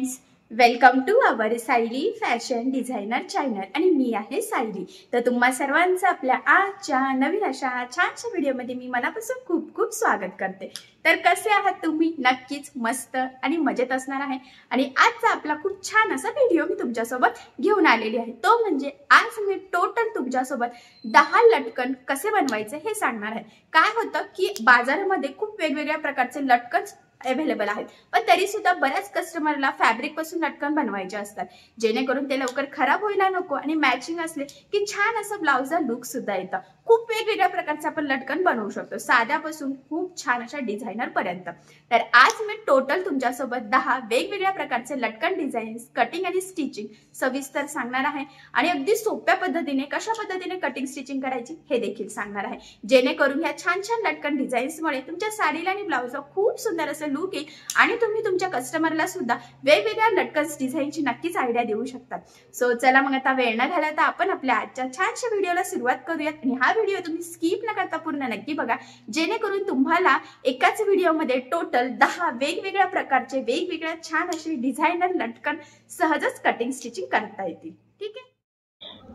Friends, welcome to our Sayali fashion designer channel आणि मी आहे सायली। तर तुम्हा सर्वांचं आपल्या आजच्या नवीन अशा छानशा व्हिडिओमध्ये मी मनापासून खूप खूप स्वागत करते। तर कसे आहात तुम्ही? नक्कीच मस्त आणि मजेत असणार आहे। आणि आजचा आपला खूप छान असा व्हिडिओ मी तुमच्यासोबत घेऊन आलेली आहे। तो म्हणजे आज मी टोटल तुमच्यासोबत 10 लटकन कसे बनवायचे हे सांगणार आहे। काय होतं की बाजारामध्ये खूप वेगवेगळ्या प्रकारचे लटकन अवेलेबल आहेत, पण तरी सुद्धा बऱ्याच कस्टमरला फॅब्रिक पासून लटकन बनवायचे असतात, जेणेकरून ते लवकर खराब व्हायला नको आणि मॅचिंग असले की छान असं ब्लाउजचा लुक सुद्धा येतं। खूप वेगवेगळ्या प्रकारचे आपण लटकन बनवू शकतो, साध्यापासून खूप छान अशा डिझायनर पर्यंत। तर आज मी टोटल तुमच्यासोबत 10 वेगवेगळ्या प्रकारचे लटकन डिझाईन्स, कटिंग आणि स्टिचिंग सविस्तर सांगणार आहे आणि अगदी सोप्या पद्धतीने कशा पद्धतीने कटिंग स्टिचिंग करायची हे देखील सांगणार आहे, जेणेकरून ह्या छान छान लटकन डिझाईन्समुळे तुमच्या साडीला आणि ब्लाउजला खूप सुंदर असं लुक येईल आणि तुम्ही तुमच्या कस्टमरला सुद्धा वेगवेगळ्या लटकन डिझाईनची नक्कीच आयडिया देऊ शकता। सो चला मग आता वेळ न घालवता आपण आपल्या आजच्या छानशा व्हिडिओला सुरुवात करूयात आणि हा व्हिडिओ तुम्ही स्किप न करता पूर्ण नक्की बघा, जेणेकरून तुम्हाला एकाच व्हिडिओमध्ये टोटल 10 वेगवेगळ्या प्रकारचे वेगवेगळ्या छान असे डिझायनर लटकन सहजच कटिंग स्टिचिंग करता येतील। ठीक आहे,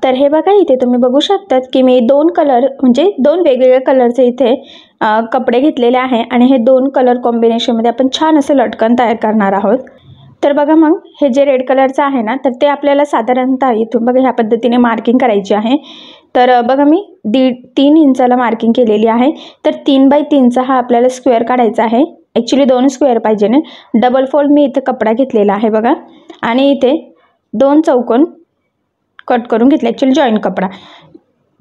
तर हे बघा, इथे तुम्ही बघू शकतात की मी दोन कलर म्हणजे दोन वेगवेगळ्या कलरचे इथे कपडे घेतलेले आहे आणि हे दोन कलर कॉम्बिनेशनमध्ये आपण छान असं लटकन तयार करणार आहोत। तर बघा, मग हे जे रेड कलरचं आहे ना, तर ते आपल्याला साधारणतः इथून बघा ह्या पद्धतीने मार्किंग करायची आहे। तर बघा, मी 3 इंचाला मार्किंग केलेली आहे। तर 3 बाय 3चा हा आपल्याला स्क्वेअर काढायचा आहे। ॲक्च्युली 2 स्क्वेअर पाहिजे ना, डबल फोल्ड मी इथे कपडा घेतलेला आहे बघा, आणि इथे 2 चौकोन कट करून घेतले, ॲक्च्युली जॉईंट कपडा।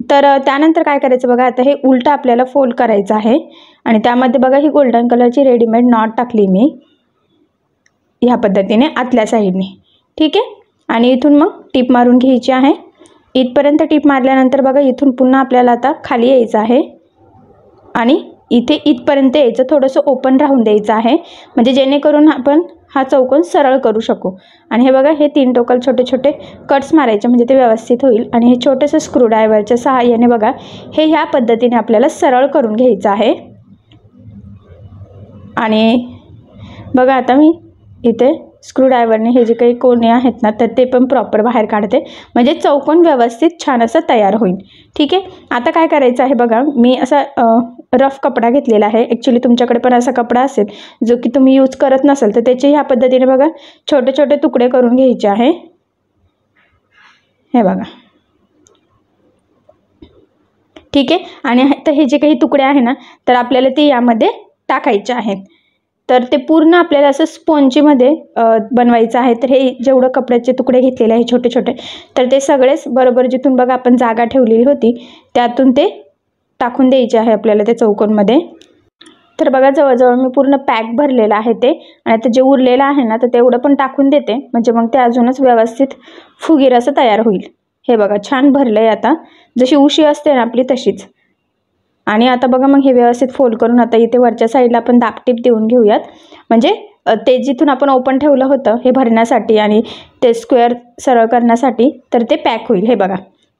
तर त्यानंतर काय करायचं बघा, आता हे उलटं आपल्याला फोल्ड करायचं आहे आणि त्यामध्ये बघा ही गोल्डन कलरची रेडीमेड नॉट टाकली मी ह्या पद्धतीने आतल्या साईडने। ठीक आहे, आणि इथून मग टीप मारून घ्यायची आहे। इथपर्यंत टीप मारल्यानंतर बघा इथून पुन्हा आपल्याला आता खाली यायचं आहे आणि इथे इथपर्यंत यायचं, थोडंसं ओपन राहून द्यायचं आहे, म्हणजे जेणेकरून आपण हा चौकोन सरळ करू शकू। आणि हे बघा, हे 3 टोकल छोटे छोटे कट्स मारायचे म्हणजे ते व्यवस्थित होईल। आणि हे छोटेसे स्क्रूड्रायव्हरच्या सहाय्याने बघा हे ह्या पद्धतीने आपल्याला सरळ करून घ्यायचं आहे। आणि बघा आता मी इथे स्क्रूड्रायव्हरने हे जे काही कोने आहेत ना, तर ते पण प्रॉपर बाहेर काढते, म्हणजे चौकोन व्यवस्थित छान असं तयार होईल। ठीक आहे, आता काय करायचं आहे बघा, मी असा रफ कपडा घेतलेला आहे। ॲक्च्युली तुमच्याकडे पण असा कपडा असेल जो की तुम्ही यूज करत नसाल, तर त्याचे ह्या पद्धतीने बघा छोटे छोटे तुकडे करून घ्यायचे आहे। हे बघा, ठीक आहे, आणि आता हे जे काही तुकडे आहे ना, तर आपल्याला ते यामध्ये टाकायचे आहेत। तर ते पूर्ण आपल्याला असं स्पॉन्जीमध्ये बनवायचं आहे। तर हे जेवढं कपड्याचे तुकडे घेतलेले आहे छोटे छोटे, तर ते सगळेच बरोबर जिथून बघा आपण जागा ठेवलेली होती त्यातून ते टाकून द्यायचे आहे आपल्याला त्या चौकोनमध्ये। तर बघा जवळजवळ मी पूर्ण पॅक भरलेलं आहे ते, आणि आता जे उरलेलं आहे ना, तर तेवढं पण टाकून देते, म्हणजे मग ते अजूनच व्यवस्थित फुगीर असं तयार होईल। हे बघा छान भरलं आहे, आता जशी उशी असते ना आपली तशीच। आणि आता बघा मग हे व्यवस्थित फोल्ड करून आता इथे वरच्या साईडला आपण दाबटीप देऊन घेऊयात, म्हणजे ते जिथून आपण ओपन ठेवलं होतं हे भरण्यासाठी आणि ते स्क्वेअर सरळ करण्यासाठी, तर ते पॅक होईल। हे बघा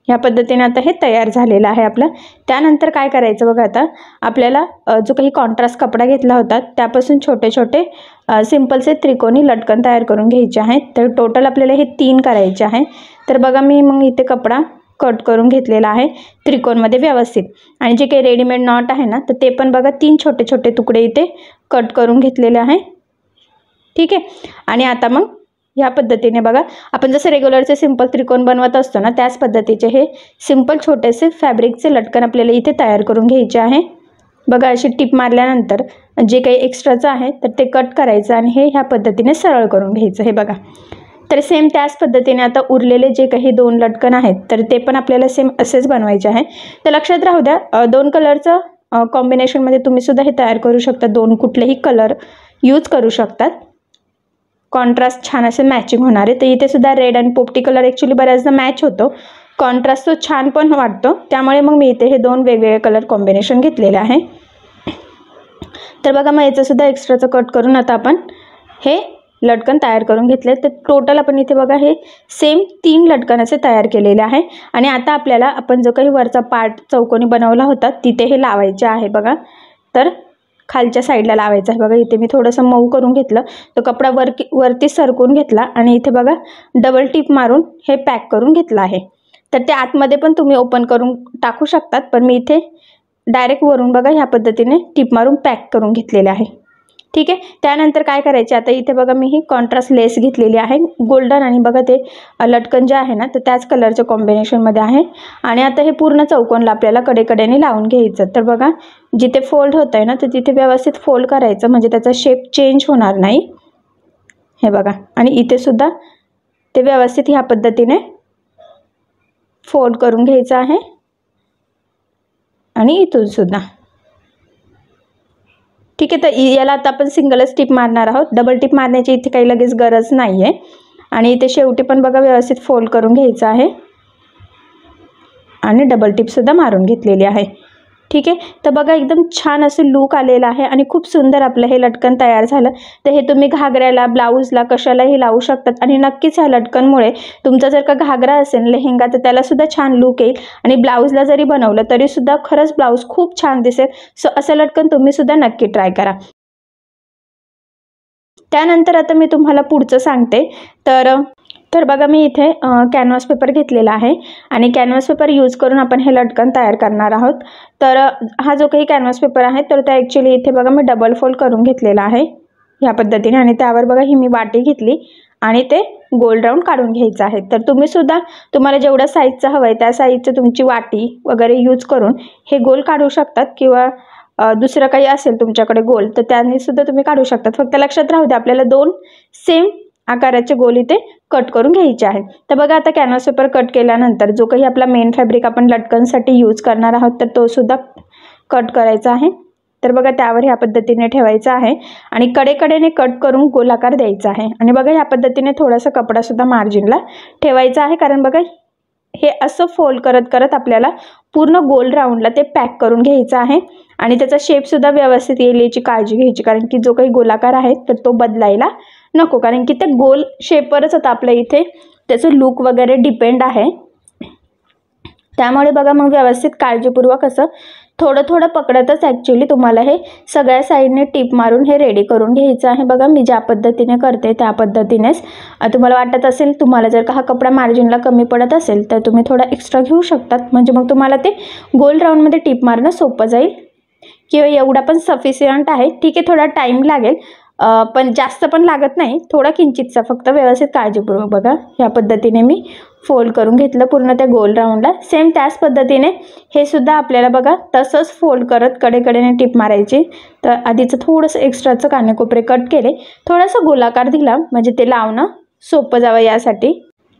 ह्या पद्धतीने आता हे तयार झालेलं आहे आपलं। त्यानंतर काय करायचं बघा, आता आपल्याला जो काही कॉन्ट्रास्ट कपडा घेतला होता त्यापासून छोटे छोटे सिंपलचे त्रिकोणी लटकन तयार करून घ्यायचे आहेत। तर टोटल आपल्याला हे 3 करायचे आहे। तर बघा मी मग इथे कपडा कट करून घेतलेला आहे त्रिकोणमध्ये व्यवस्थित, आणि जे काही रेडीमेड नॉट आहे ना, तर ते पण बघा 3 छोटे छोटे तुकडे इथे कट करून घेतलेले आहे। ठीक आहे, आणि आता मग ह्या पद्धतीने बघा आपण जसं रेग्युलरचे सिंपल त्रिकोण बनवत असतो ना, त्याच पद्धतीचे हे सिंपल छोटेसे फॅब्रिकचे लटकन आपल्याला इथे तयार करून घ्यायचे आहे। बघा अशी टिप मारल्यानंतर जे काही एक्स्ट्राचं आहे तर ते कट करायचं आणि हे ह्या पद्धतीने सरळ करून घ्यायचं। हे बघा, तर सेम त्याच पद्धतीने आता उरलेले जे काही 2 लटकन आहेत तर ते पण आपल्याला सेम असेच बनवायचे आहे। तर लक्षात राहू द्या, 2 कलरचं कॉम्बिनेशनमध्ये तुम्ही सुद्धा हे तयार करू शकता, 2 कुठलेही कलर यूज करू शकतात, कॉन्ट्रास्ट छान असे मॅचिंग होणार आहे। तर इथे सुद्धा रेड आणि पोपटी कलर ॲक्च्युली बऱ्याचदा मॅच होतो, कॉन्ट्रास्ट तो छान पण वाटतो, त्यामुळे मग मी इथे हे 2 वेगवेगळे कलर कॉम्बिनेशन घेतलेले आहे। तर बघा मग याचं सुद्धा एक्स्ट्राचं कट करून आता आपण हे लटकन तयार करून घेतले। तर टोटल आपण इथे बघा हे सेम 3 लटकन असे तयार केलेले आहे। आणि आता आपल्याला आपण जो काही वरचा पार्ट चौकोनी बनवला होता तिथे हे लावायचे आहे बघा। तर खालच्या साईडला लावायचा आहे. बघा इथे मी थोडंसं मऊ करून घेतलं, तो कपडा वरती सरकवून घेतला आणि इथे बघा डबल टिप मारून हे पॅक करून घेतलं आहे. तर ते आतमध्ये पण तुम्ही ओपन करून टाकू शकतात, पण मी इथे डायरेक्ट वरून बघा ह्या पद्धतीने टिप मारून पॅक करून घेतलेले आहे. ठीक आहे. त्यानंतर काय करायचे, आता इथे बघा मी ही कॉन्ट्रास्ट लेस घेतलेली आहे गोल्डन, आणि बघा ते लटकन जे आहे ना तर त्याच कलरच्या कॉम्बिनेशनमध्ये आहे. आणि आता हे पूर्ण चौकोनला आपल्याला कडेकडेने लावून घ्यायचं. तर बघा जिथे फोल्ड होत आहे ना तर तिथे व्यवस्थित फोल्ड करायचं, म्हणजे त्याचा शेप चेंज होणार नाही. हे बघा, आणि इथे सुद्धा ते व्यवस्थित ह्या पद्धतीने फोल्ड करून घ्यायचं आहे, आणि इथून सुद्धा. ठीक आहे. तर याला आता आपण सिंगलच टिप मारणार आहोत, डबल टिप मारण्याची इथे काही लगेच गरज नाही आहे. आणि इथे शेवटी पण बघा व्यवस्थित फोल्ड करून घ्यायचं आहे, आणि डबल टिपसुद्धा मारून घेतलेली आहे. ठीक आहे. तर बघा एकदम छान असं लूक आलेलं आहे, आणि खूप सुंदर आपलं हे लटकन तयार झालं. तर हे तुम्ही घागऱ्याला, ब्लाऊजला, कशालाही लावू शकतात. आणि नक्कीच ह्या लटकनमुळे तुमचा जर का घागरा असेल, लेहेंगा, तर त्यालासुद्धा छान लूक येईल. आणि ब्लाऊजला जरी बनवलं तरीसुद्धा खरंच ब्लाऊज खूप छान दिसेल. सो असं लटकन तुम्हीसुद्धा नक्की ट्राय करा. त्यानंतर आता मी तुम्हाला पुढचं सांगते. तर बघा मी इथे कॅनव्हास पेपर घेतलेला आहे, आणि कॅनव्हास पेपर यूज करून आपण हे लटकन तयार करणार आहोत. तर हा जो काही कॅनव्हास पेपर आहे तर तो ॲक्च्युली इथे बघा मी डबल फोल्ड करून घेतलेला आहे ह्या पद्धतीने, आणि त्यावर बघा ही मी वाटी घेतली आणि ते गोल राऊंड काढून घ्यायचं आहे. तर तुम्हीसुद्धा तुम्हाला जेवढ्या साईजचं हवं आहे त्या साईजचं तुमची वाटी वगैरे यूज करून हे गोल काढू शकतात, किंवा दुसरं काही असेल तुमच्याकडे गोल तर त्याने सुद्धा तुम्ही काढू शकतात. फक्त लक्षात राहू द्या आपल्याला 2 सेम आकाराचे गोल इथे कट करून घ्यायचे आहेत. तर बघा आता कॅनव्हास पेपर कट केल्यानंतर जो काही आपला मेन फॅब्रिक आपण लटकनसाठी यूज करणार आहोत तर तो सुद्धा कट करायचा आहे. तर बघा त्यावर ह्या पद्धतीने ठेवायचा आहे, आणि कडेकडेने कट करून गोलाकार द्यायचा आहे. आणि बघा ह्या पद्धतीने थोडासा कपडासुद्धा मार्जिनला ठेवायचा आहे, कारण बघा हे असं फोल्ड करत करत आपल्याला पूर्ण गोल राऊंडला ते पॅक करून घ्यायचं आहे, आणि त्याचा शेपसुद्धा व्यवस्थित येईल याची काळजी घ्यायची, कारण की जो काही गोलाकार आहे तर तो बदलायला नको, कारण की ते गोल शेपवरच आता आपल्या इथे त्याचं लूक वगैरे डिपेंड आहे. त्यामुळे बघा मग व्यवस्थित काळजीपूर्वक असं थोडं थोडं पकडतच ॲक्च्युली तुम्हाला हे सगळ्या साईडने टिप मारून हे रेडी करून घ्यायचं आहे. बघा मी ज्या पद्धतीने करते त्या पद्धतीनेच. तुम्हाला वाटत असेल, तुम्हाला जर का हा कपडा मार्जिनला कमी पडत असेल तर तुम्ही थोडा एक्स्ट्रा घेऊ शकतात, म्हणजे मग तुम्हाला ते गोल राऊंडमध्ये टिप मारणं सोपं जाईल. किंवा एवढा पण सफिशियंट आहे. ठीक आहे, थोडा टाईम लागेल, पण जास्त पण लागत नाही, थोडा किंचितचा, फक्त व्यवस्थित काळजीपूर्वक. बघा ह्या पद्धतीने मी फोल्ड करून घेतलं पूर्ण त्या गोल राऊंडला. सेम त्याच पद्धतीने हे सुद्धा आपल्याला बघा तसंच फोल्ड करत कडेकडेने टिप मारायची. तर आधीचं थोडंसं एक्स्ट्राचं कानेकोपरे कट केले, थोडासा गोलाकार दिला म्हणजे ते लावणं सोपं जावं यासाठी.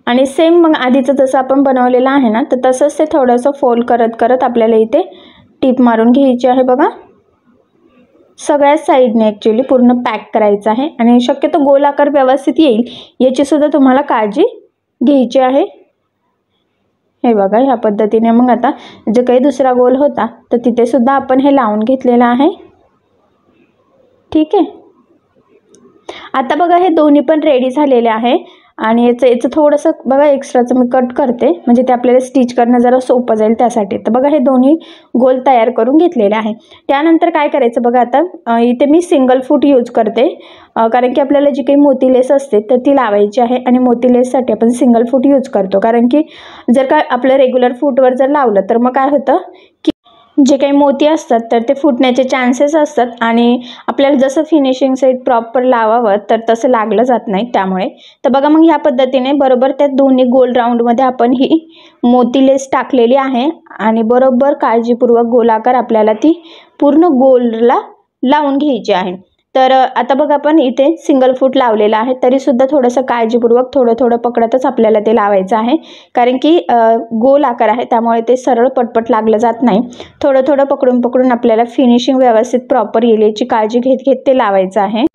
आणि सेम मग आधीचं जसं आपण बनवलेलं आहे ना तर तसंच ते थोडंसं फोल्ड करत करत आपल्याला इथे टिप मारून घ्यायची आहे. बघा सगळ्या साईडने ॲक्च्युली पूर्ण पॅक करायचं आहे, आणि शक्यतो गोल आकार व्यवस्थित येईल याचीसुद्धा तुम्हाला काळजी घ्यायची आहे. हे बघा ह्या पद्धतीने मग आता जो काही दुसरा गोल होता तर तिथे सुद्धा आपण हे लावून घेतलेलं आहे. ठीक आहे. आता बघा हे दोन्ही पण रेडी झालेले आहे, आणि याचं थोडंसं बघा एक्स्ट्राचं मी कट करते, म्हणजे ते आपल्याला स्टिच करणं जरा सोपं जाईल त्यासाठी. तर बघा हे दोन्ही गोल तयार करून घेतलेले आहे. त्यानंतर काय करायचं बघा, आता इथे मी सिंगल फूट यूज करते, कारण की आपल्याला जी काही मोती लेस असते तर ती लावायची आहे, आणि मोती लेससाठी आपण सिंगल फूट यूज करतो. कारण की जर का आपलं रेग्युलर फूटवर जर लावलं तर मग काय होतं की जे काही मोती असतात तर ते फुटण्याचे चान्सेस असतात, आणि आपल्याला जसं फिनिशिंग सहित प्रॉपर लावावं तर तसं लागलं जात नाही त्यामुळे. तर बघा मग ह्या पद्धतीने बरोबर त्या दोन्ही गोल राऊंडमध्ये आपण ही मोती लेस टाकलेली आहे, आणि बरोबर काळजीपूर्वक गोलाकार आपल्याला ती पूर्ण गोलला लावून घ्यायची आहे. तर आता बघा आपण इथे सिंगल फूट लावलेला आहे, तरीसुद्धा थोडंसं काळजीपूर्वक थोडं थोडं पकडतच आपल्याला ते लावायचं आहे, कारण की गोल आकार आहे त्यामुळे ते सरळ पटपट लागलं जात नाही. थोडं थोडं पकडून पकडून आपल्याला फिनिशिंग व्यवस्थित प्रॉपर येईल याची काळजी घेत घेत ते लावायचं आहे.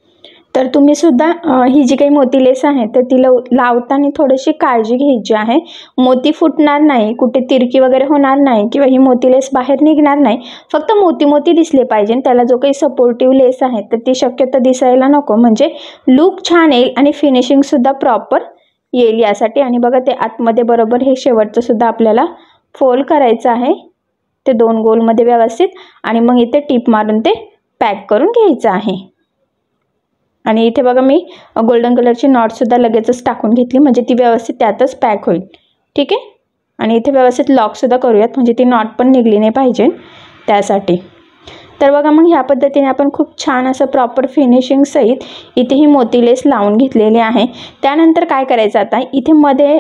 तर तुम्हीसुद्धा ही जी काही मोती लेस आहे तर ती लावताना थोडीशी काळजी घ्यायची आहे. मोती फुटणार नाही, कुठे तिरकी वगैरे होणार नाही, किंवा ही मोती लेस बाहेर निघणार नाही, फक्त मोती मोती दिसले पाहिजे. त्याला जो काही सपोर्टिव्ह लेस आहे तर ती शक्यतो दिसायला नको, म्हणजे लूक छान येईल आणि फिनिशिंगसुद्धा प्रॉपर येईल यासाठी. आणि बघा ते आतमध्ये बरोबर हे शेवटचं सुद्धा आपल्याला फोल्ड करायचं आहे ते 2 गोलमध्ये व्यवस्थित, आणि मग इथे टिप मारून ते पॅक करून घ्यायचं आहे. आणि इथे बघा मी गोल्डन कलरची नॉटसुद्धा लगेचच टाकून घेतली, म्हणजे ती व्यवस्थित त्यातच पॅक होईल. ठीक आहे. आणि इथे व्यवस्थित लॉकसुद्धा करूयात, म्हणजे ती नॉट पण निघली नाही पाहिजे त्यासाठी. तर बघा मग ह्या पद्धतीने आपण खूप छान असं प्रॉपर फिनिशिंग सहित इथे ही मोती लेस लावून घेतलेली आहे. त्यानंतर काय करायचं आता, इथे मध्ये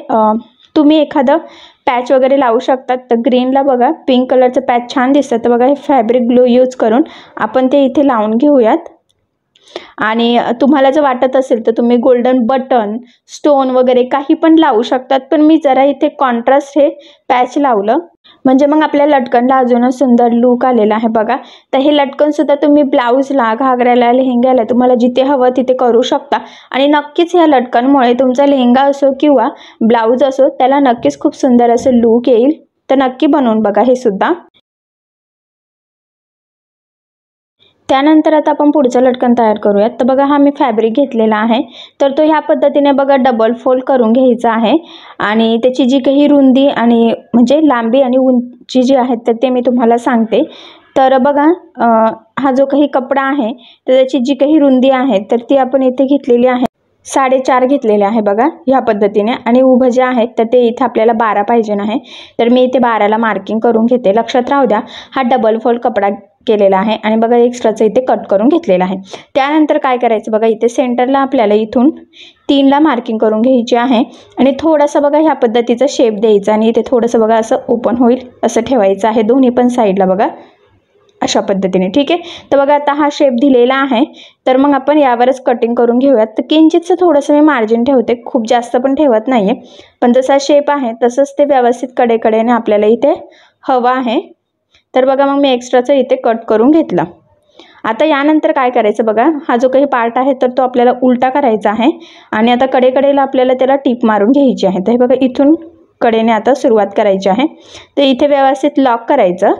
तुम्ही एखादं पॅच वगैरे लावू शकतात. तर ग्रीनला बघा पिंक कलरचं पॅच छान दिसतं, तर बघा हे फॅब्रिक ग्लू यूज करून आपण ते इथे लावून घेऊयात. आणि तुम्हाला जर वाटत असेल तर तुम्ही गोल्डन बटन, स्टोन वगैरे काही पण लावू शकतात, पण मी जरा इथे कॉन्ट्रास्ट हे पॅच लावलं, म्हणजे मग आपल्या लटकनला अजूनच सुंदर लुक आलेला आहे बघा. तर हे लटकनसुद्धा तुम्ही ब्लाऊजला, घागऱ्याला, लेहंग्याला तुम्हाला जिथे हवं तिथे करू शकता. आणि नक्कीच ह्या लटकनमुळे तुमचा लेहंगा असो किंवा ब्लाऊज असो त्याला नक्कीच खूप सुंदर असं लुक येईल. तर नक्की बनवून बघा हे सुद्धा. त्यानंतर आता आपण पुढचं लटकन तयार करूयात. तर बघा हा मी फॅब्रिक घेतलेला आहे, तर तो ह्या पद्धतीने बघा डबल फोल्ड करून घ्यायचा आहे. आणि त्याची जी काही रुंदी आणि म्हणजे लांबी आणि उंची जी आहे तर ते मी तुम्हाला सांगते. तर बघा हा जो काही कपडा आहे तर त्याची जी काही रुंदी आहे तर ती आपण इथे घेतलेली आहे 4.5 घेतलेले आहे बघा ह्या पद्धतीने. आणि उभं जे आहे तर ते इथे आपल्याला 12 पाहिजे आहे, तर मी इथे 12ला मार्किंग करून घेते. लक्षात राहू द्या हा डबल फोल्ड कपडा केलेला आहे आणि बघा एक्स्ट्राचं इथे कट करून घेतलेलं आहे. त्यानंतर काय करायचं बघा, इथे सेंटरला आपल्याला इथून 3ला मार्किंग करून घ्यायची आहे. आणि थोडंसं बघा ह्या पद्धतीचा शेप द्यायचा आणि इथे थोडंसं बघा असं ओपन होईल असं ठेवायचं आहे दोन्ही पण साईडला बघा अशा पद्धतीने. ठीक आहे. तर बघा आता हा शेप दिलेला आहे, तर मग आपण यावरच कटिंग करून घेऊयात. तर किंचितचं थोडंसं मी मार्जिन ठेवते, खूप जास्त पण ठेवत नाही आहे, पण जसा शेप आहे तसंच ते व्यवस्थित कडेकडेने आपल्याला इथे हवं आहे. तर बघा मग मी एक्स्ट्राचं इथे कट करून घेतला. आता यानंतर काय करायचं बघा, हा जो काही पार्ट आहे तर तो आपल्याला उलटा करायचा आहे आणि आता कडेकडेला आपल्याला त्याला टिप मारून घ्यायची आहे. तर हे बघा इथून कडेने आता सुरुवात करायची आहे. तर इथे व्यवस्थित लॉक करायचं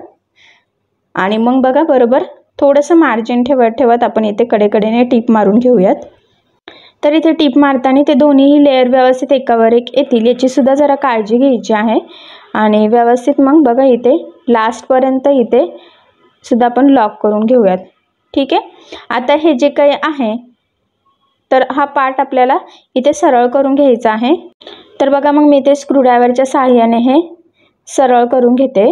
आणि मग बघा बरोबर थोडंसं मार्जिन ठेवत ठेवत आपण इथे कडेकडेने टिप मारून घेऊयात. तर इथे टिप मारताना ते दोन्हीही लेअर व्यवस्थित एकावर एक येतील याची सुद्धा जरा काळजी घ्यायची आहे. आणि व्यवस्थित मग बघा इथे लास्टपर्यंत इथे सुद्धा आपण लॉक करून घेऊयात. ठीक आहे. आता हे जे काही आहे तर हा पार्ट आपल्याला इथे सरळ करून घ्यायचा आहे. तर बघा मग मी इथे स्क्रूड्रायव्हरच्या सहाय्याने हे सरळ करून घेते.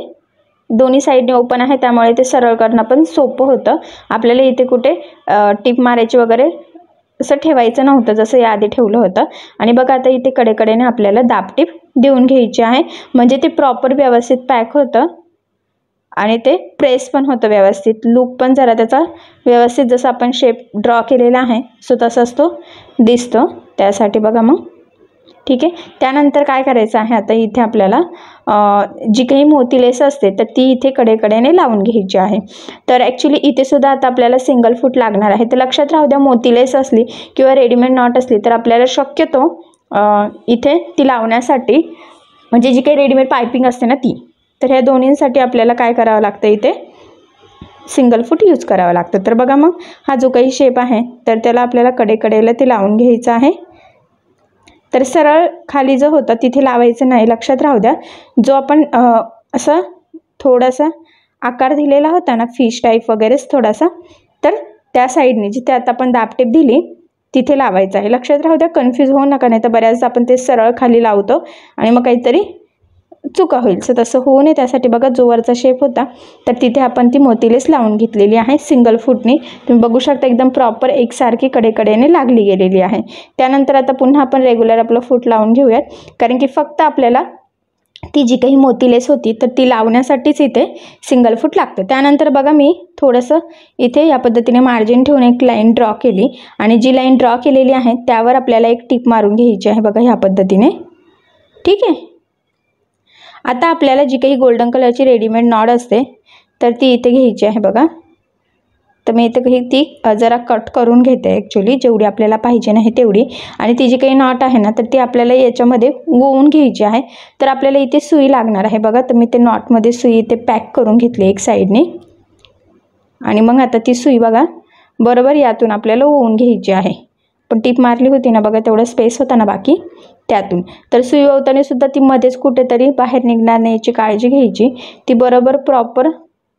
दोन्ही साईडने ओपन आहे त्यामुळे ते सरळ करणं पण सोपं होतं. आपल्याला इथे कुठे टिप मारायची वगैरे असं ठेवायचं नव्हतं जसं याआधी ठेवलं होतं. आणि बघा आता इथे कडेकडेने आपल्याला दाबटीप देऊन घ्यायची आहे, म्हणजे ते प्रॉपर व्यवस्थित पॅक होतं आणि ते प्रेस पण होतं व्यवस्थित. लुक पण जरा त्याचा व्यवस्थित जसं आपण शेप ड्रॉ केलेला आहे सो तसाच तो दिसतो त्यासाठी बघा मग. ठीक आहे. त्यानंतर काय करायचं आहे, आता इथे आपल्याला जी काही मोती लेस असते तर ती इथे कडेकडेने लावून घ्यायची आहे. तर ॲक्च्युली इथे सुद्धा आता आपल्याला सिंगल फूट लागणार आहे. तर लक्षात राहू द्या मोती लेस असली किंवा रेडीमेड नॉट असली तर आपल्याला शक्यतो इथे ती लावण्यासाठी म्हणजे जी काही रेडीमेड पायपिंग असते ना ती, तर ह्या दोन्हींसाठी आपल्याला काय करावं लागतं इथे सिंगल फूट यूज करावं लागतं. तर बघा मग हा जो काही शेप आहे तर त्याला आपल्याला कडेकडेला ते लावून घ्यायचं आहे. तर सरळ खाली जो होता तिथे लावायचं नाही, लक्षात राहू द्या. जो आपण असं थोडासा आकार दिलेला होता ना फिश टाईप वगैरेच थोडासा, तर त्या साईडने जिथे आता आपण दाबटेप दिली तिथे लावायचं आहे. लक्षात राहू द्या, कन्फ्यूज होऊ नका, नाही तर बऱ्याचदा आपण ते सरळ खाली लावतो आणि मग काहीतरी चुका होईल. सो तसं होऊ नये त्यासाठी बघा जो वरचा शेप होता तर तिथे आपण ती मोतीलेस लावून घेतलेली आहे सिंगल फूटनी. तुम्ही बघू शकता एकदम प्रॉपर एकसारखी कडेकडेने लागली गेलेली आहे. त्यानंतर आता पुन्हा आपण रेग्युलर आपलं फूट लावून घेऊयात, कारण की फक्त आपल्याला ती जी काही मोतीलेस होती तर ती लावण्यासाठीच इथे सिंगल फूट लागतं. त्यानंतर बघा मी थोडंसं इथे या पद्धतीने मार्जिन ठेवून एक लाईन ड्रॉ केली आणि जी लाईन ड्रॉ केलेली आहे त्यावर आपल्याला एक टिप मारून घ्यायची आहे बघा ह्या पद्धतीने. ठीक आहे. आता आपल्याला जी काही गोल्डन कलरची रेडीमेड नॉट असते तर ती इथे घ्यायची आहे बघा. तर मी इथे काही ती जरा कट करून घेते ॲक्च्युली जेवढी आपल्याला पाहिजे नाही तेवढी. आणि ती जी काही नॉट आहे ना तर ती आपल्याला याच्यामध्ये वळवून घ्यायची आहे. तर आपल्याला इथे सुई लागणार आहे बघा. तर मी ते नॉटमध्ये सुई इथे पॅक करून घेतली एक साईडने आणि मग आता ती सुई बघा बरोबर यातून आपल्याला वळवून घ्यायची आहे. पण टीप मारली होती ना बघा तेवढा स्पेस होता ना बाकी त्यातून. तर सुई वळताना सुद्धा ती मध्येच कुठेतरी बाहेर निघणार नाही याची काळजी घ्यायची. ती बरोबर प्रॉपर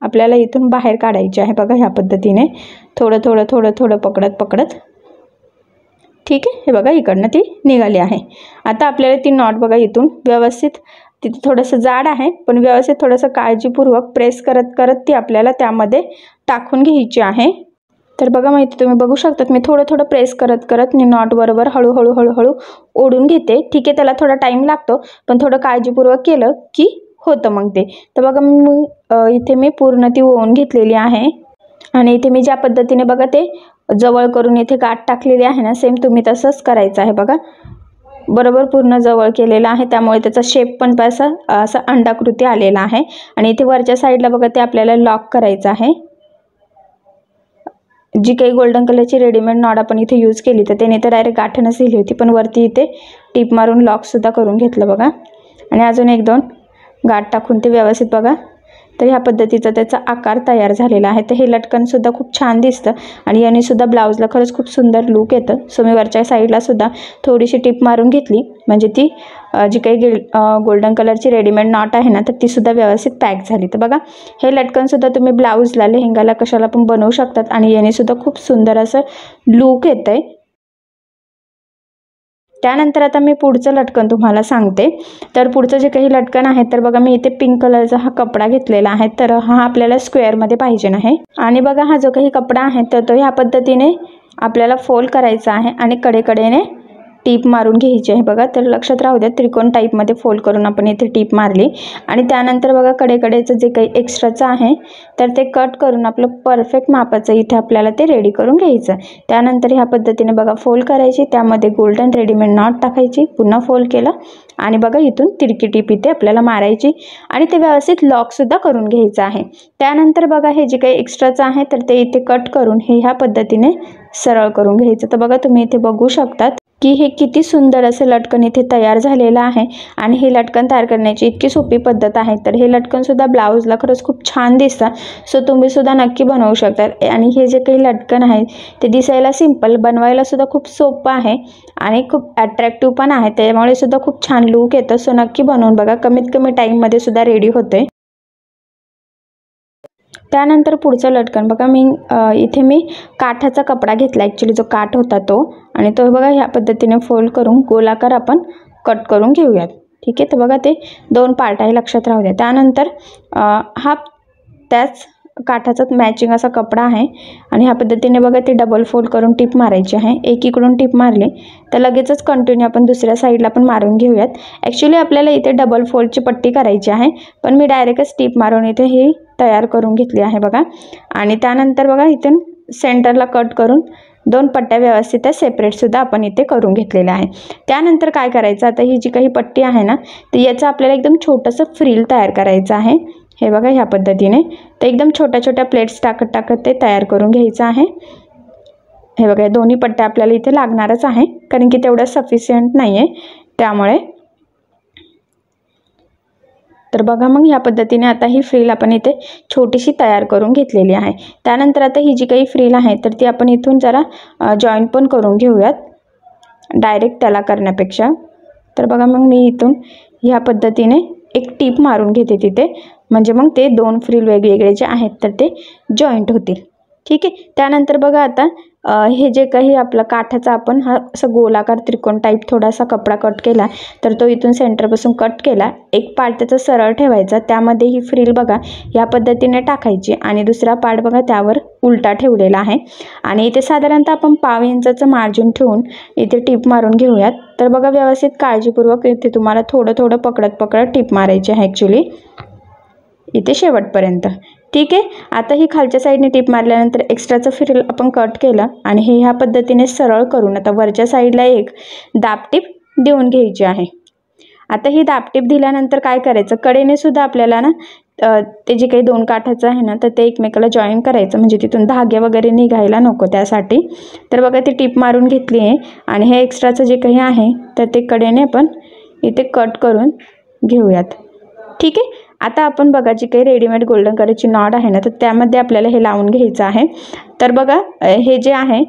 आपल्याला इथून बाहेर काढायची आहे बघा, ह्या पद्धतीने थोडं थोडं थोडं थोडं पकडत पकडत. ठीक आहे, हे बघा इकडनं ती निघाली आहे. आता आपल्याला ती नॉट बघा इथून व्यवस्थित, तिथे थोडंसं जाड आहे पण व्यवस्थित थोडंसं काळजीपूर्वक प्रेस करत करत ती आपल्याला त्यामध्ये टाकून घ्यायची आहे. तर बघा माहिती तुम्ही बघू शकतात, मी थोडं थोडं प्रेस करत करत मी नॉट बरोबर हळूहळू हळूहळू ओढून घेते. ठीक आहे, त्याला थोडा टाईम लागतो पण थोडं काळजीपूर्वक केलं की होतं मग ते. तर बघा इथे मी पूर्ण ती ओढून घेतलेली आहे आणि इथे मी ज्या पद्धतीने बघा ते जवळ करून इथे गाठ टाकलेली आहे ना, सेम तुम्ही तसंच करायचं आहे बघा. बरोबर पूर्ण जवळ केलेला आहे, त्यामुळे त्याचा शेप पण असा अंडाकृती आलेला आहे. आणि इथे वरच्या साईडला बघा ते आपल्याला लॉक करायचं आहे. जी काही गोल्डन कलरची रेडीमेड नॉट आपण इथे यूज केली तर त्याने तर डायरेक्ट गाठणच दिली होती, पण वरती इथे टिप मारून लॉकसुद्धा करून घेतलं बघा. आणि अजून एक दोन गाठ टाकून ते व्यवस्थित बघा. तर ह्या पद्धतीचा त्याचा आकार तयार झालेला आहे. तर हे लटकनसुद्धा खूप छान दिसतं आणि याने सुद्धा ब्लाऊजला खरंच खूप सुंदर लूक येतं. सो मी वरच्या साईडला सुद्धा थोडीशी टिप मारून घेतली, म्हणजे ती जी काही गोल्डन कलरची रेडीमेड नॉट आहे ना तर ती सुद्धा व्यवस्थित पॅक झाली. तर बघा हे लटकनसुद्धा तुम्ही ब्लाऊजला, लेहंगाला कशाला पण बनवू शकतात आणि याने सुद्धा खूप सुंदर असं लूक येतं आहे. त्यानंतर आता मी पुढचं लटकन तुम्हाला सांगते. तर पुढचं जे काही लटकन आहे तर बघा मी इथे पिंक कलरचा हा कपडा घेतलेला आहे. तर हा आपल्याला स्क्वेअरमध्ये पाहिजे आहे आणि बघा हा जो काही कपडा आहे तर तो ह्या पद्धतीने आपल्याला फोल्ड करायचा आहे आणि कडेकडेने टीप मारून घ्यायची आहे बघा. तर लक्षात राहू द्या, त्रिकोण टाईपमध्ये फोल्ड करून आपण इथे टीप मारली आणि त्यानंतर बघा कडेकडेचं जे काही एक्स्ट्राचं आहे तर ते कट करून आपलं परफेक्ट मापाचं इथे आपल्याला ते रेडी करून घ्यायचं. त्यानंतर ह्या पद्धतीने बघा फोल्ड करायची, त्यामध्ये गोल्डन रेडीमेड नॉट टाकायची, पुन्हा फोल्ड केलं आणि बघा इथून तिरकी टीप इथे आपल्याला मारायची आणि ते व्यवस्थित लॉकसुद्धा करून घ्यायचं आहे. त्यानंतर बघा हे जे काही एक्स्ट्राचं आहे तर ते इथे कट करून हे ह्या पद्धतीने सरळ करून घ्यायचं. तर बघा तुम्ही इथे बघू शकतात की हे किती सुंदर असं लटकन इथे तयार झालेलं आहे आणि हे लटकन तयार करण्याची इतकी सोपी पद्धत आहे. तर हे लटकनसुद्धा ब्लाऊजला खरंच खूप छान दिसतं. सो तुम्हीसुद्धा नक्की बनवू शकतात आणि हे जे काही लटकन आहे ते दिसायला सिम्पल, बनवायला सुद्धा खूप सोपं आहे आणि खूप अट्रॅक्टिव्ह पण आहे, त्यामुळे सुद्धा खूप छान लूक येतं. सो नक्की बनवून बघा, कमीत कमी टाईममध्ये सुद्धा रेडी होते. त्यानंतर पुढचं लटकन बघा इथे मी काठाचा कपडा घेतला, ॲक्च्युली जो काठ होता तो, आणि तो बघा ह्या पद्धतीने फोल्ड करून गोलाकार आपण कट करून घेऊयात. ठीक आहे, तर बघा ते दोन पार्ट आहे, लक्षात राहू द्या. त्यानंतर हा त्याच काठाचा मॅचिंग असा कपडा आहे आणि ह्या पद्धतीने बघा ते डबल फोल्ड करून टिप मारायची आहे. एकीकडून टिप मारली तर लगेचच कंटिन्यू आपण दुसऱ्या साईडला पण मारून घेऊयात. ॲक्च्युली आपल्याला इथे डबल फोल्डची पट्टी करायची आहे, पण मी डायरेक्टच टिप मारून इथे ही तयार करून घेतली आहे बघा. आणि त्यानंतर बघा इथून सेंटरला कट करून दोन पट्ट्या व्यवस्थित सेपरेटसुद्धा आपण इथे करून घेतलेल्या आहे. त्यानंतर काय करायचं, आता ही जी काही पट्टी आहे ना तर याचं आपल्याला एकदम छोटंसं फ्रिल तयार करायचं आहे. हे बघा ह्या पद्धतीने तर एकदम छोट्या छोट्या प्लेट्स टाकत टाकत ते तयार करून घ्यायचं आहे. हे बघा दोन्ही पट्ट्या आपल्याला इथे लागणारच आहे, कारण की तेवढं सफिशियंट नाही आहे त्यामुळे. तर बघा मग ह्या पद्धतीने आता ही फ्रिल आपण इथे छोटीशी तयार करून घेतलेली आहे. त्यानंतर आता ही जी काही फ्रिल आहे तर ती आपण इथून जरा जॉईंट पण करून घेऊयात डायरेक्ट त्याला करण्यापेक्षा. तर बघा मग मी इथून ह्या पद्धतीने एक टीप मारून घेते तिथे, म्हणजे मग ते दोन फ्रिल वेगवेगळे जे आहेत तर ते जॉईंट होतील. ठीक आहे, त्यानंतर बघा आता हे जे काही आपलं काठाचा आपण हा असं गोलाकार त्रिकोण टाईप थोडासा कपडा कट केला तर तो इथून सेंटरपासून कट केला. एक पार्ट त्याचा सरळ ठेवायचा, त्यामध्ये ही फ्रिल बघा या पद्धतीने टाकायची आणि दुसरा पार्ट बघा त्यावर उलटा ठेवलेला आहे आणि इथे साधारणतः आपण 1/2 इंचाचं मार्जिन ठेवून इथे टिप मारून घेऊयात. तर बघा व्यवस्थित काळजीपूर्वक इथे तुम्हाला थोडं थोडं पकडत पकडत टिप मारायची आहे ॲक्च्युली इथे शेवटपर्यंत. ठीक आहे, आता ही खालच्या साईडने टिप मारल्यानंतर एक्स्ट्राचं फ्रिल आपण कट केलं आणि हे ह्या पद्धतीने सरळ करून आता वरच्या साईडला एक दाबटीप देऊन घ्यायची आहे. आता ही दाबटीप दिल्यानंतर काय करायचं, कडेने सुद्धा आपल्याला ना ते जे काही दोन काठाचं आहे ना तर ते एकमेकाला जॉईन करायचं, म्हणजे तिथून धागे वगैरे निघायला नको त्यासाठी. तर बघा ती टिप मारून घेतली आहे आणि हे एक्स्ट्राचं जे काही आहे तर ते कडेने आपण इथे कट करून घेऊयात. ठीक आहे, आता आपण बघा जी काही रेडीमेड गोल्डन कलरची नॉट आहे ना तर त्यामध्ये आपल्याला हे लावून घ्यायचं आहे. तर बघा हे जे आहे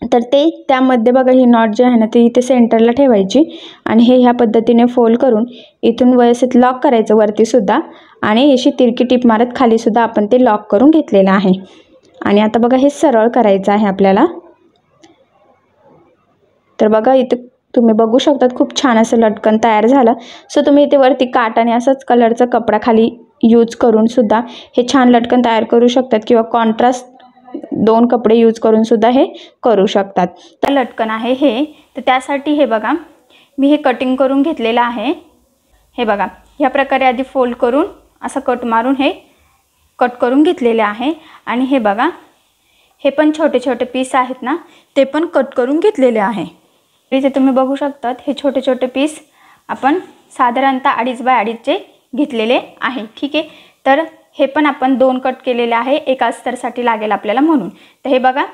तर ते त्यामध्ये बघा ही नॉट जी आहे ना ती इथे सेंटरला ठेवायची आणि हे ह्या पद्धतीने फोल्ड करून इथून व्यवस्थित लॉक करायचं वरती सुद्धा आणि अशी तिरकी टिप मारत खाली सुद्धा आपण ते लॉक करून घेतलेलं आहे. आणि आता बघा हे सरळ करायचं आहे आपल्याला. तर बघा इथे तुम्ही बघू शकतात खूप छान असं लटकन तयार झालं. सो तुम्ही इथे वरती काट आणि असंच कलरचा कपडा खाली यूज करून सुद्धा हे छान लटकन तयार करू शकतात किंवा कॉन्ट्रास्ट 2 कपडे यूज करून सुद्धा हे करू शकतात. तर लटकन आहे हे, तर त्यासाठी हे बघा मी हे कटिंग करून घेतलेलं आहे. हे बघा ह्या प्रकारे आधी फोल्ड करून असं कट मारून हे कट करून घेतलेले आहे. आणि हे बघा हे पण छोटे छोटे पीस आहेत ना ते पण कट करून घेतलेले आहे. इथे तुम्ही बघू शकतात हे छोटे छोटे पीस आपण साधारणतः 2.5 बाय 2.5चे घेतलेले आहे. ठीक आहे, तर हे पण आपण 2 कट केलेले आहे, एका अस्तरसाठी लागेल आपल्याला म्हणून. तर हे बघा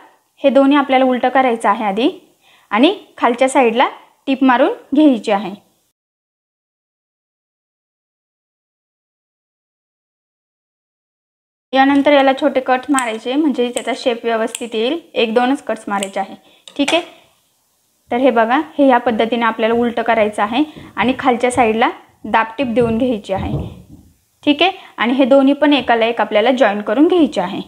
हे दोन्ही आपल्याला उलटं करायचं आहे आधी आणि खालच्या साईडला टिप मारून घ्यायची आहे. यानंतर याला छोटे कट मारायचे म्हणजे त्याचा शेप व्यवस्थित येईल. 1-2च कट्स मारायचे आहे. ठीक आहे, तर हे बघा हे ह्या पद्धतीने आपल्याला उलटं करायचं आहे आणि खालच्या साईडला दाबटीप देऊन घ्यायची आहे. ठीक आहे, आणि हे दोन्ही पण एकाला एक आपल्याला जॉईन करून घ्यायचे आहे.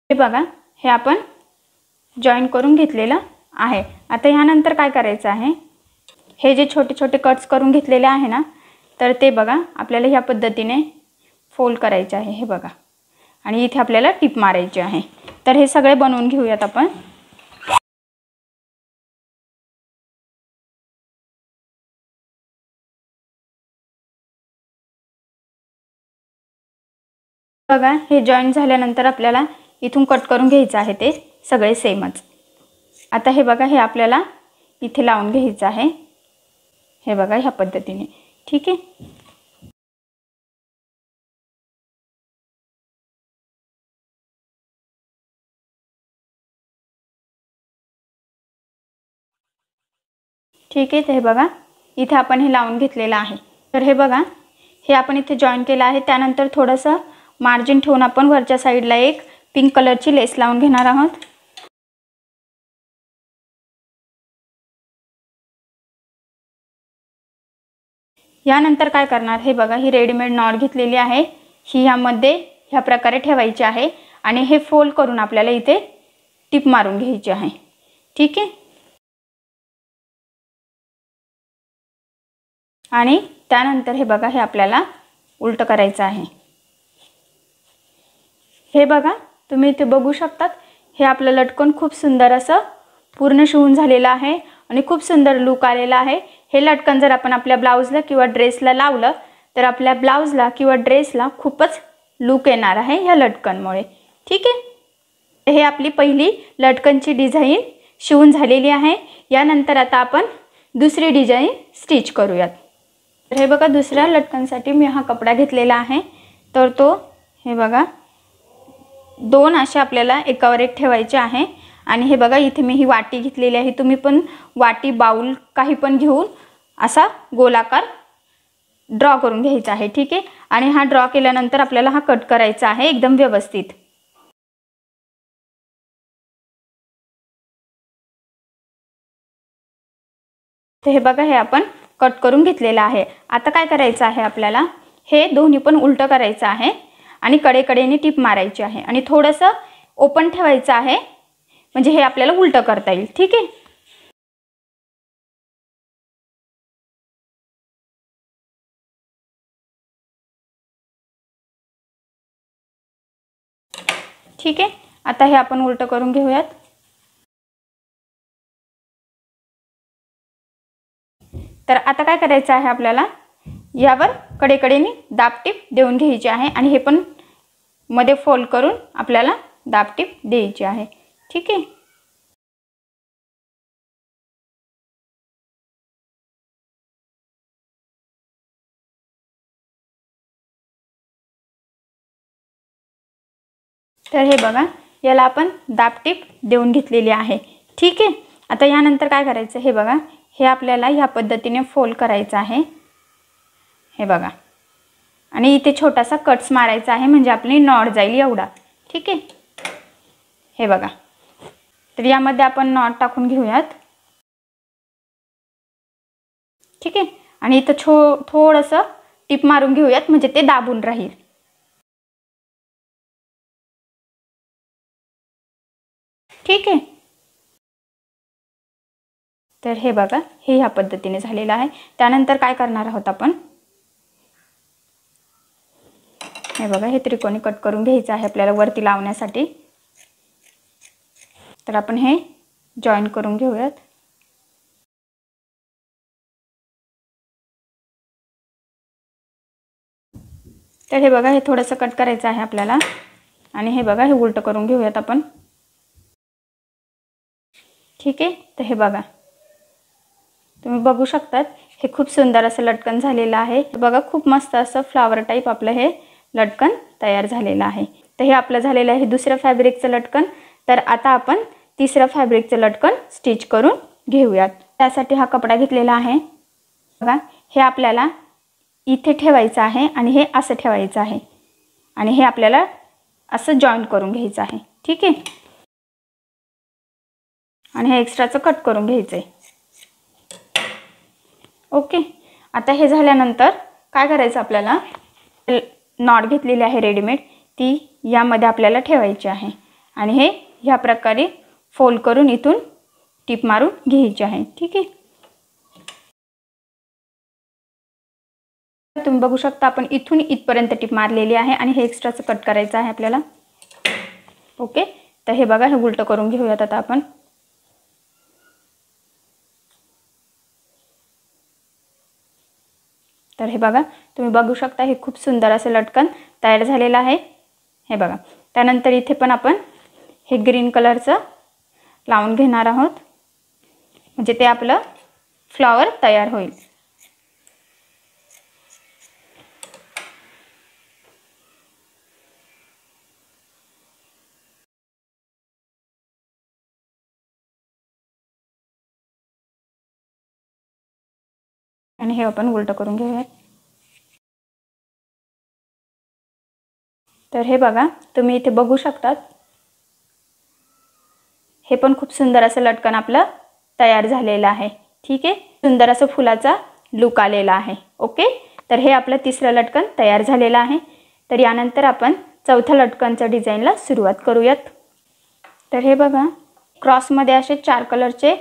हे बघा हे आपण जॉईन करून घेतलेलं आहे. आता ह्यानंतर काय करायचं आहे, हे जे छोटे छोटे कट्स करून घेतलेले आहे ना तर ते बघा आपल्याला ह्या पद्धतीने फोल्ड करायचे आहे. हे बघा आणि इथे आपल्याला टिप मारायची आहे. तर हे सगळे बनवून घेऊयात आपण. बघा हे जॉईन झाल्यानंतर आपल्याला इथून कट करून घ्यायचं आहे ते सगळे सेमच. आता हे बघा हे आपल्याला इथे लावून घ्यायचं आहे. हे बघा ह्या पद्धतीने. ठीक आहे, ठीक आहे. तर हे बघा इथे आपण हे लावून घेतलेलं आहे. तर हे बघा हे आपण इथे जॉईन केलं आहे. त्यानंतर थोडंसं मार्जिन ठेवून आपण वरच्या साईडला एक पिंक कलरची लेस लावून घेणार आहोत. यानंतर काय करणार, हे बघा ही रेडीमेड नॉट घेतलेली आहे, ही ह्यामध्ये ह्या प्रकारे ठेवायची आहे आणि हे फोल्ड करून आपल्याला इथे टिप मारून घ्यायची आहे. ठीक आहे, आणि त्यानंतर हे बघा हे आपल्याला उलटं करायचं आहे. हे बघा तुम्ही इथे बघू शकतात हे आपलं लटकन खूप सुंदर असं पूर्ण शिवून झालेलं आहे आणि खूप सुंदर लुक आलेला आहे. हे लटकन जर आपण आपल्या ब्लाऊजला किंवा ड्रेसला लावलं तर आपल्या ब्लाऊजला किंवा ड्रेसला खूपच लुक येणार आहे ह्या लटकनमुळे. ठीक आहे, हे आपली पहिली लटकनची डिझाईन शिवून झालेली आहे. यानंतर आता आपण दुसरी डिझाईन स्टिच करूयात. तर हे बघा दुसऱ्या लटकनसाठी मी हा कपडा घेतलेला आहे. तर तो हे बघा 2 असे आपल्याला एकावर एक ठेवायचे आहे. आणि हे बघा इथे मी ही वाटी घेतलेली आहे. तुम्ही पण वाटी बाउल काही पण घेऊन असा गोलाकार ड्रॉ करून घ्यायचा आहे. ठीक आहे, आणि हा ड्रॉ केल्यानंतर आपल्याला हा कट करायचा आहे एकदम व्यवस्थित. तर हे बघा हे आपण कट करून घेतलेलं आहे. आता काय करायचं आहे आपल्याला, हे दोन्ही पण उलटं करायचं आहे आणि कडेकडेने टिप मारायची आहे आणि थोडंसं ओपन ठेवायचं आहे म्हणजे हे आपल्याला उलटं करता येईल. ठीक आहे, ठीक आहे. आता हे आपण उलटं करून घेऊयात. तर आता काय करायचं आहे आपल्याला, यावर कडेकडेने दाबटीप देऊन घ्यायची आहे आणि हे पण मध्ये फोल्ड करून आपल्याला दाबटीप द्यायची आहे. ठीक आहे, तर हे बघा याला आपण दाबटीप देऊन घेतलेली आहे. ठीक आहे, आता यानंतर काय करायचं, हे बघा हे आपल्याला ह्या पद्धतीने फोल्ड करायचं आहे हे बघा, आणि इथे छोटासा कट्स मारायचा आहे म्हणजे आपली नॉट जाईल एवढा. ठीक आहे, हे बघा. तर यामध्ये आपण नॉट टाकून घेऊयात. ठीक आहे, आणि इथं थोडंसं टिप मारून घेऊयात म्हणजे ते दाबून राहील. ठीक आहे, तर हे बघा, हे ह्या पद्धतीने झालेलं आहे. त्यानंतर काय करणार आहोत आपण, हे बघा, हे त्रिकोणी कट करून घ्यायचं आहे आपल्याला वरती लावण्यासाठी. तर आपण हे जॉईन करून घेऊयात. तर हे बघा, हे थोडंसं कट करायचं आहे आपल्याला, आणि हे बघा, हे उलटं करून घेऊयात आपण. ठीक आहे, तर हे बघा, तुम्ही बघू शकतात, हे खूप सुंदर असं लटकन झालेलं आहे. बघा, खूप मस्त असं फ्लावर टाईप आपलं हे लटकन तयार झालेलं आहे. तर हे आपलं झालेलं आहे दुसरं फॅब्रिकचं लटकन. तर आता आपण तिसरं फॅब्रिकचं लटकन स्टिच करून घेऊयात. त्यासाठी हा कपडा घेतलेला आहे. बघा, हे आपल्याला इथे ठेवायचं आहे आणि हे असं ठेवायचं आहे, आणि हे आपल्याला असं जॉईन करून घ्यायचं आहे. ठीक आहे, आणि हे एक्स्ट्राचं कट करून घ्यायचं आहे. ओके, आता हे झाल्यानंतर काय करायचं, आपल्याला नॉट घेतलेली आहे रेडीमेड, ती यामध्ये आपल्याला ठेवायची आहे, आणि हे ह्या प्रकारे फोल्ड करून इथून टिप मारून घ्यायची आहे. ठीक आहे, तुम्ही बघू शकता, आपण इथून इथपर्यंत टिप मारलेली आहे, आणि हे एक्स्ट्राचं कट करायचं आहे आपल्याला. ओके, तर हे बघा, हे उलटं करून घेऊयात आता आपण. तर हे बघा, तुम्ही बघू शकता, हे खूप सुंदर असं लटकन तयार झालेलं आहे. हे बघा, त्यानंतर इथे पण आपण हे ग्रीन कलरचं लावून घेणार आहोत म्हणजे ते आपलं फ्लॉवर तयार होईल. आणि हे आपण उलटं करून घेऊयात. तर हे बघा, तुम्ही इथे बघू शकतात, हे पण खूप सुंदर असं लटकन आपलं तयार झालेलं आहे. ठीक आहे, सुंदर असं फुलाचा लुक आलेला आहे. ओके, तर हे आपलं तिसरं लटकन तयार झालेलं आहे. तर यानंतर आपण चौथ्या लटकनच्या डिझाईनला सुरुवात करूयात. तर हे बघा, क्रॉसमध्ये असे 4 कलरचे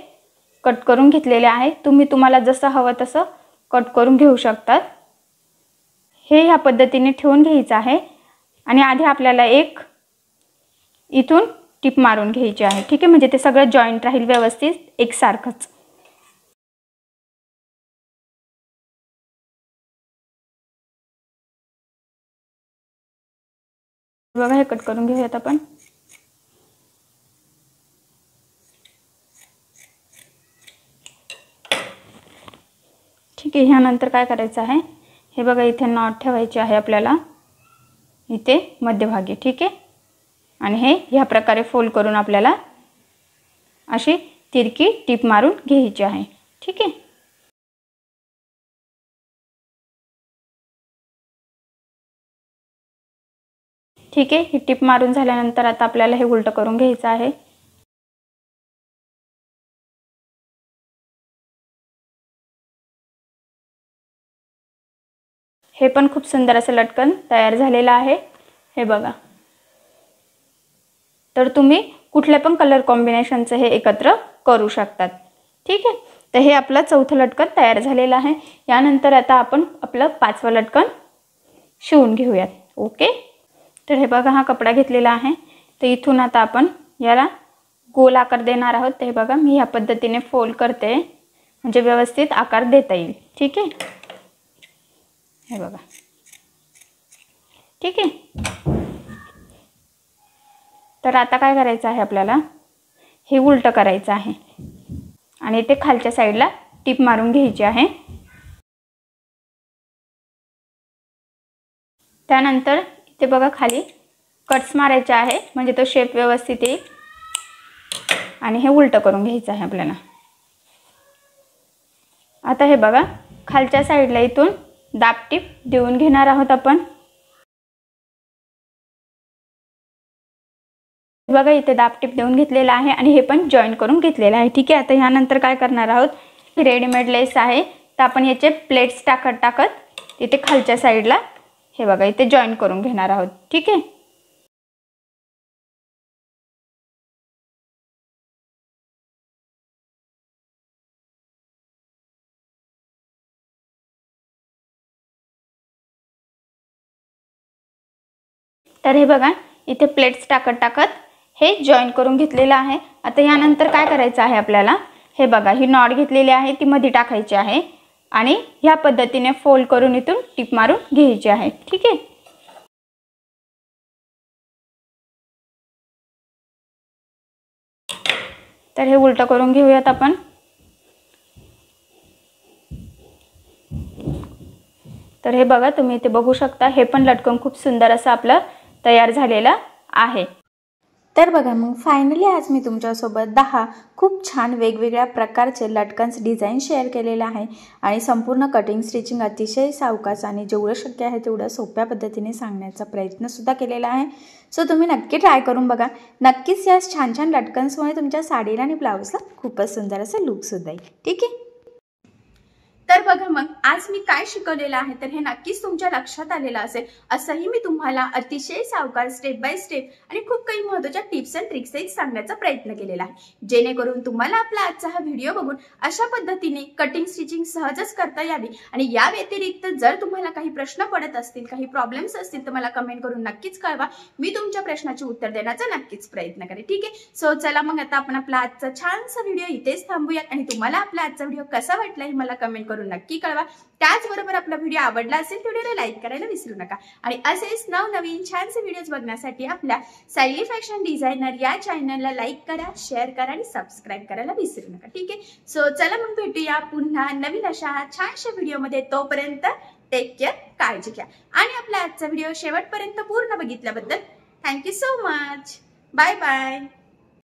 कट करून घेतलेले आहे. तुम्हाला जसं हवं तसं कट करून घेऊ शकतात. हे ह्या पद्धतीने ठेवून घ्यायचं आहे, आणि आधी आपल्याला एक इथून टिप मारून घ्यायची आहे. ठीक आहे, म्हणजे ते सगळं जॉईंट राहील व्यवस्थित एकसारखंच. बघा, हे कट करून घेऊयात आपण. ठीक आहे, ह्यानंतर काय करायचं आहे, हे बघा, इथे नॉट ठेवायची आहे आपल्याला इथे मध्यभागी. ठीक आहे, आणि हे ह्या प्रकारे फोल्ड करून आपल्याला अशी तिरकी टिप मारून घ्यायची आहे. ठीक आहे, ठीक आहे, ही टिप मारून झाल्यानंतर आता आपल्याला हे उलटं करून घ्यायचं आहे. हे पण खूप सुंदर असं लटकन तयार झालेलं आहे. हे बघा, तर तुम्ही कुठल्या पण कलर कॉम्बिनेशनचं हे एकत्र करू शकतात. ठीक आहे, तर हे आपलं चौथं लटकन तयार झालेलं आहे. यानंतर आता आपण आपलं 5वं लटकन शिवून घेऊयात. ओके, तर हे बघा, हा कपडा घेतलेला आहे. तर इथून आता आपण याला गोल आकार देणार आहोत. ते बघा, मी ह्या पद्धतीने फोल्ड करते म्हणजे व्यवस्थित आकार देता येईल. ठीक आहे, हे बघा. ठीक आहे, तर आता काय करायचं आहे, आपल्याला हे उलटं करायचं आहे, आणि ते खालच्या साईडला टिप मारून घ्यायची आहे. त्यानंतर इथे बघा, खाली कट्स मारायचे आहे म्हणजे तो शेप व्यवस्थित येईल, आणि हे उलटं करून घ्यायचं आहे आपल्याला. आता हे बघा, खालच्या साईडला इथून दाबटीप देऊन घेणार आहोत आपण। बघा इथे दाबटीप देऊन घेतलेला आहे आणि हे पण जॉईन करून घेतलेलं आहे। ठीक आहे, आता ह्यानंतर काय करणार आहोत, रेडीमेड लेस आहे तर आपण याचे प्लेट्स टाकत इथे खालच्या साईडला हे बघा इथे जॉईन करून घेणार आहोत। ठीक आहे, तर हे बघा इथे प्लेट्स टाकत हे जॉईन करून घेतलेलं आहे। आता यानंतर काय करायचं आहे आपल्याला, हे बघा ही नॉट घेतलेली आहे ती मध्ये टाकायची आहे आणि ह्या पद्धतीने फोल्ड करून इथून टिप मारून घ्यायची आहे। ठीक आहे, तर हे उलट करून घेऊयात आपण। तर हे बघा तुम्ही इथे बघू शकता, हे पण लटकन खूप सुंदर असं आपलं तयार झालेलं आहे। तर बघा मग फायनली आज मी तुमच्यासोबत 10 खूप छान वेगवेगळ्या प्रकारचे लटकन्स डिझाईन शेअर केलेले आहे आणि संपूर्ण कटिंग स्टिचिंग अतिशय सावकाश आणि जेवढं शक्य आहे तेवढं सोप्या पद्धतीने सांगण्याचा प्रयत्न सुद्धा केलेला आहे। सो तुम्ही नक्की ट्राय करून बघा, नक्कीच या छान छान लटकन्समुळे तुमच्या साडीला आणि ब्लाऊजला खूपच सुंदर असं लुक सुद्धा येईल। ठीक आहे, तर बघा मग आज मी काय शिकवलेलं आहे तर हे नक्कीच तुमच्या लक्षात आलेलं असेल। असंही मी तुम्हाला अतिशय सावकाश स्टेप बाय स्टेप आणि खूप काही महत्त्वाच्या टिप्स अँड ट्रिक्सही सांगण्याचा प्रयत्न केलेला आहे, जेणेकरून तुम्हाला आपला आजचा हा व्हिडिओ बघून अशा पद्धतीने कटिंग स्टिचिंग सहजच करता यावी। आणि या व्यतिरिक्त जर तुम्हाला काही प्रश्न पडत असतील, काही प्रॉब्लेम्स असतील तर मला कमेंट करून नक्कीच कळवा, मी तुमच्या प्रश्नाचे उत्तर देण्याचा नक्कीच प्रयत्न करेन। ठीक आहे, सो चला मग आता आपण आपला आजचा छानसा व्हिडिओ इथेच थांबूयात आणि तुम्हाला आपला आजचा व्हिडिओ कसा वाटला हे मला कमेंट करून नक्की कळवा। त्याचबरोबर आपला व्हिडिओ आवडला असेल तर व्हिडिओला लाईक करायला विसरू नका आणि असेच नवनवीन छानसे व्हिडिओज बघण्यासाठी आपल्या सायली फॅशन डिझायनर या चॅनलला लाईक करा, शेअर करा आणि सबस्क्राईब करायला विसरू नका। ठीक आहे, सो चला मग भेटूया पुन्हा नवीन अशा छानशा व्हिडिओमध्ये। तोपर्यंत टेक केअर, काळजी घ्या आणि आपला आजचा व्हिडिओ शेवटपर्यंत पूर्ण बघितल्याबद्दल thank you so much. Bye bye.